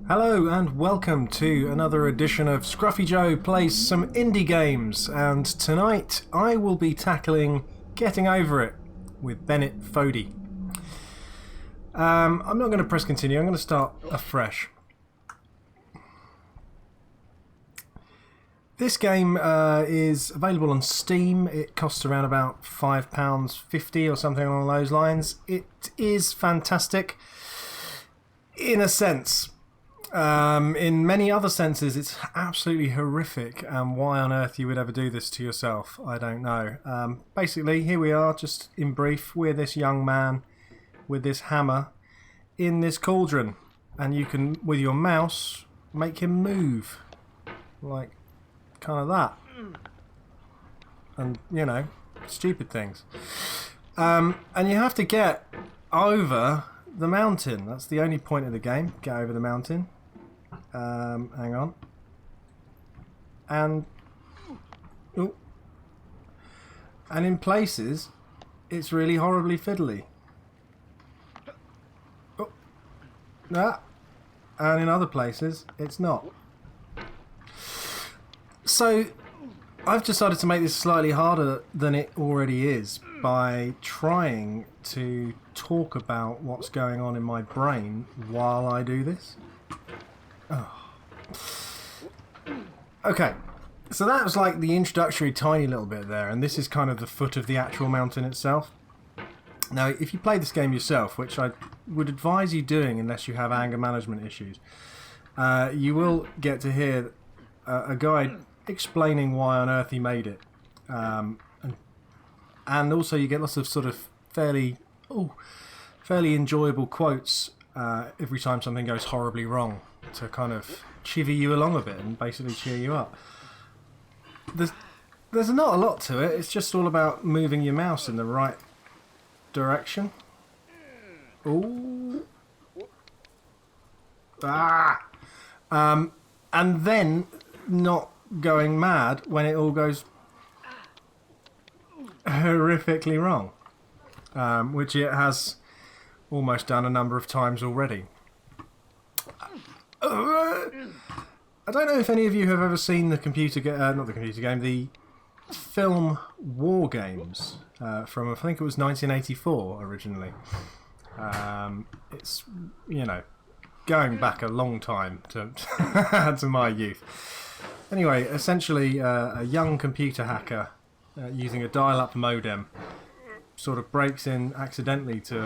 Hello and welcome to another edition of Scruffy Joe Plays Some Indie Games, and tonight I will be tackling Getting Over It with Bennett Foddy. I'm not going to press continue, I'm going to start afresh. This game is available on Steam. It costs around about £5.50 or something along those lines. It is fantastic in a sense. In many other senses, it's absolutely horrific, and why on earth you would ever do this to yourself, I don't know. Basically, here we are, just in brief, we're this young man with this hammer in this cauldron, and you can, with your mouse, make him move. Like, kind of that. And, you know, stupid things. And you have to get over the mountain. That's the only point of the game. Get over the mountain. Hang on. And ooh. And in places it's really horribly fiddly. Oh. Ah. And in other places it's not. So I've decided to make this slightly harder than it already is by trying to talk about what's going on in my brain while I do this. Oh. Okay, so that was like the introductory tiny little bit there, and this is kind of the foot of the actual mountain itself. Now, if you play this game yourself, which I would advise you doing unless you have anger management issues, you will get to hear a guy explaining why on earth he made it. And also you get lots of sort of fairly enjoyable quotes every time something goes horribly wrong, to kind of chivvy you along a bit and basically cheer you up. There's not a lot to it. It's just all about moving your mouse in the right direction. Ooh. Ah. And then not going mad when it all goes horrifically wrong, which it has almost done a number of times already. I don't know if any of you have ever seen the the film War Games from, I think it was 1984 originally. It's, you know, going back a long time to to my youth. Anyway, essentially a young computer hacker using a dial-up modem sort of breaks in accidentally to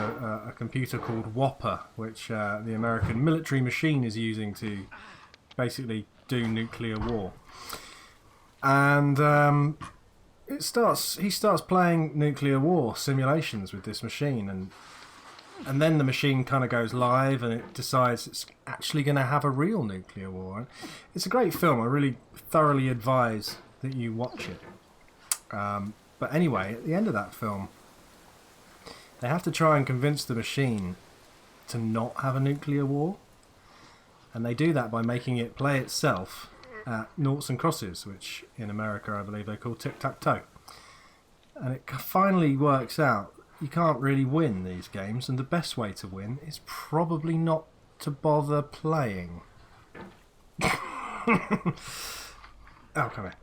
a computer called Whopper, which the American military machine is using to basically do nuclear war. And he starts playing nuclear war simulations with this machine, and then the machine kind of goes live and it decides it's actually going to have a real nuclear war. It's a great film. I really thoroughly advise that you watch it. But anyway, at the end of that film, they have to try and convince the machine to not have a nuclear war. And they do that by making it play itself at noughts and crosses, which in America I believe they call tic-tac-toe. And it finally works out you can't really win these games, and the best way to win is probably not to bother playing. Oh, come here.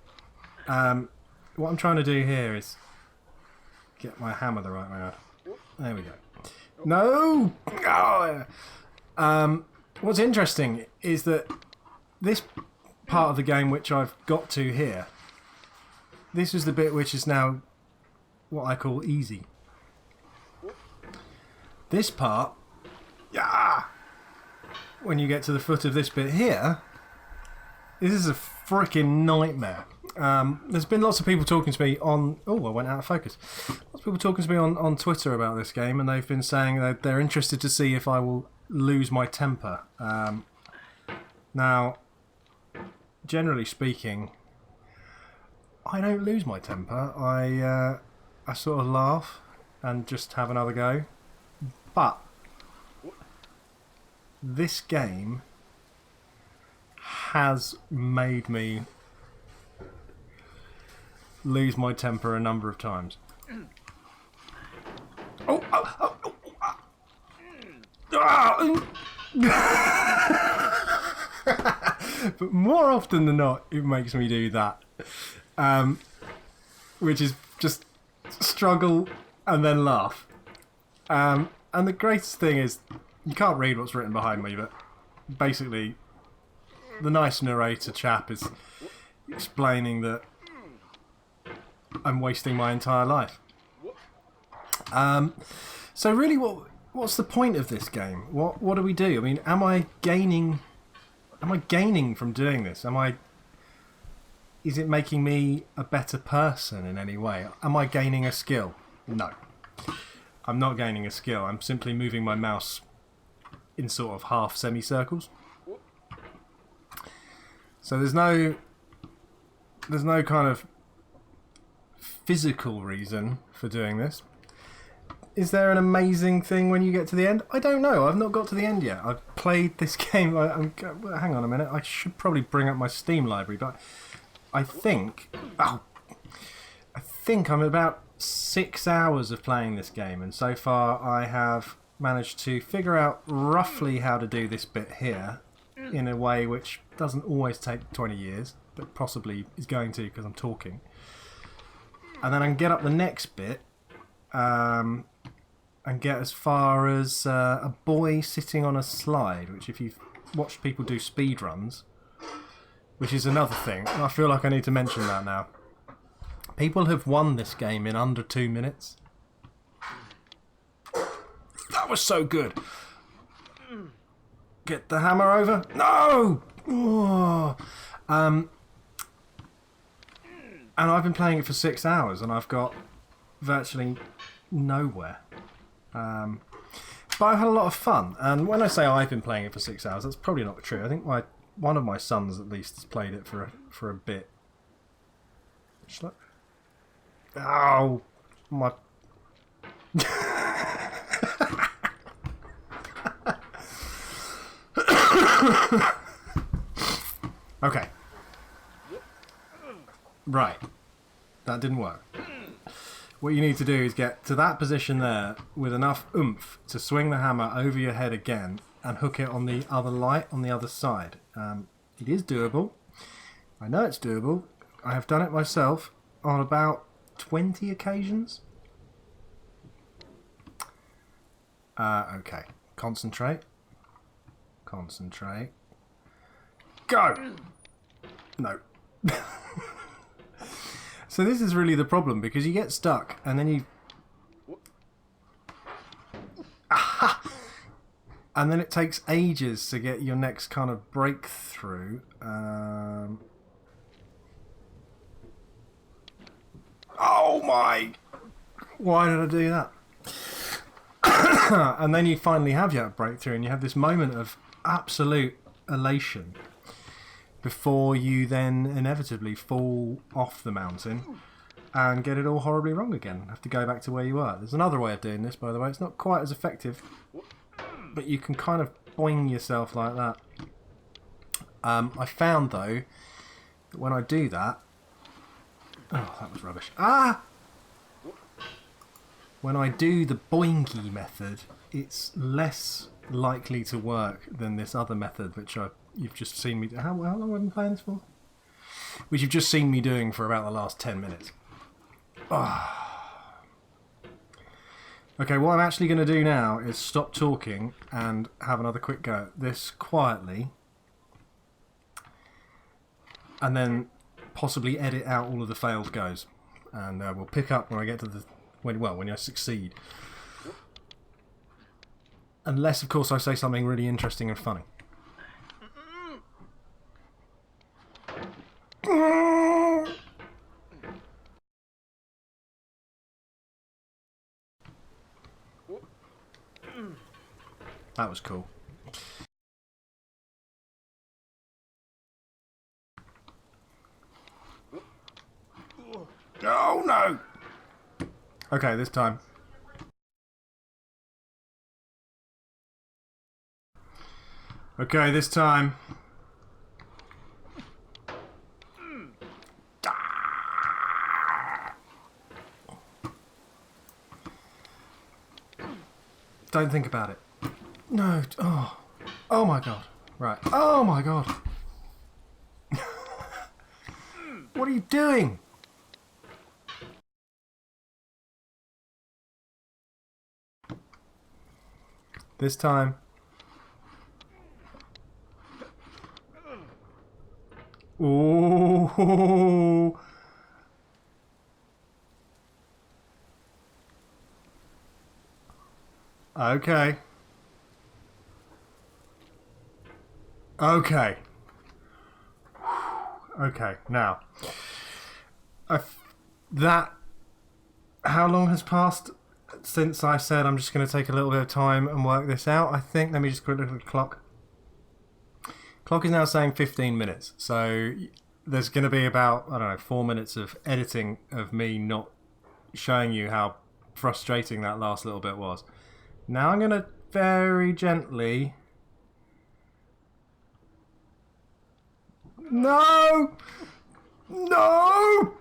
What I'm trying to do here is get my hammer the right way out. There we go. No! Oh! What's interesting is that this part of the game which I've got to here, this is the bit which is now what I call easy. This part, when you get to the foot of this bit here, this is a freaking nightmare. There's been lots of people talking to me on... Oh, I went out of focus. Lots of people talking to me on Twitter about this game, and they've been saying that they're interested to see if I will lose my temper. Now, generally speaking, I don't lose my temper. I sort of laugh and just have another go. But this game has made me lose my temper a number of times. But more often than not, it makes me do that. Which is just struggle and then laugh. And the greatest thing is, you can't read what's written behind me, but basically, the nice narrator chap is explaining that I'm wasting my entire life. So really, what's the point of this game? What do we do? I mean, am I gaining from doing this? Is it making me a better person in any way? Am I gaining a skill? No. I'm not gaining a skill. I'm simply moving my mouse in sort of half semicircles. So there's no kind of physical reason for doing this. Is there an amazing thing when you get to the end? I don't know. I've not got to the end yet. I've played this game. Hang on a minute. I should probably bring up my Steam library, but I think I'm about 6 hours of playing this game, and so far I have managed to figure out roughly how to do this bit here in a way which doesn't always take 20 years, but possibly is going to because I'm talking. And then I can get up the next bit and get as far as a boy sitting on a slide, which if you've watched people do speed runs, which is another thing, I feel like I need to mention that now. People have won this game in under 2 minutes. That was so good. Get the hammer over. No! Oh. And I've been playing it for 6 hours and I've got virtually nowhere. But I've had a lot of fun. And when I say I've been playing it for 6 hours, that's probably not true. I think one of my sons at least has played it for a bit. Oh, my... Okay. Right. That didn't work. What you need to do is get to that position there with enough oomph to swing the hammer over your head again and hook it on the other light on the other side. It is doable. I know it's doable. I have done it myself on about 20 occasions. Okay. Concentrate. Concentrate. Go! No. So this is really the problem, because you get stuck and then you... Aha! And then it takes ages to get your next kind of breakthrough. Oh my! Why did I do that? And then you finally have your breakthrough and you have this moment of absolute elation before you then inevitably fall off the mountain and get it all horribly wrong again. Have to go back to where you were. There's another way of doing this, by the way. It's not quite as effective, but you can kind of boing yourself like that. I found, though, that when I do that... Oh, that was rubbish. Ah! When I do the boingy method, it's less likely to work than this other method, which you've just seen me... How long have I been playing this for? Which you've just seen me doing for about the last 10 minutes. Oh. Okay, what I'm actually going to do now is stop talking and have another quick go at this quietly. And then possibly edit out all of the failed goes. And we'll pick up when I get to the... when I succeed. Unless, of course, I say something really interesting and funny. That was cool. Oh no! Okay, this time. Okay, this time. Don't think about it. No. Oh. Oh my god. Right. Oh my god. doing? This time. Ooh. Okay. Okay. Okay, now. That... How long has passed since I said I'm just going to take a little bit of time and work this out? I think, let me just quickly look at the clock. Clock is now saying 15 minutes. So there's going to be about, I don't know, 4 minutes of editing of me not showing you how frustrating that last little bit was. Now I'm going to very gently... No! No!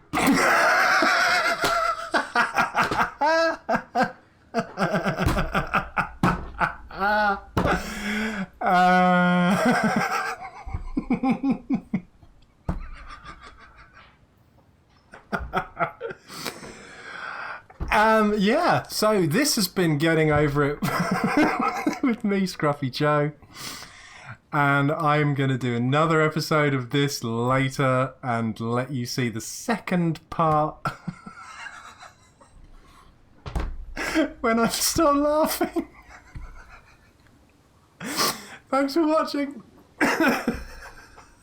Yeah, so this has been Getting Over It with me, Scruffy Joe. And I'm going to do another episode of this later and let you see the second part when I start laughing. Thanks for watching.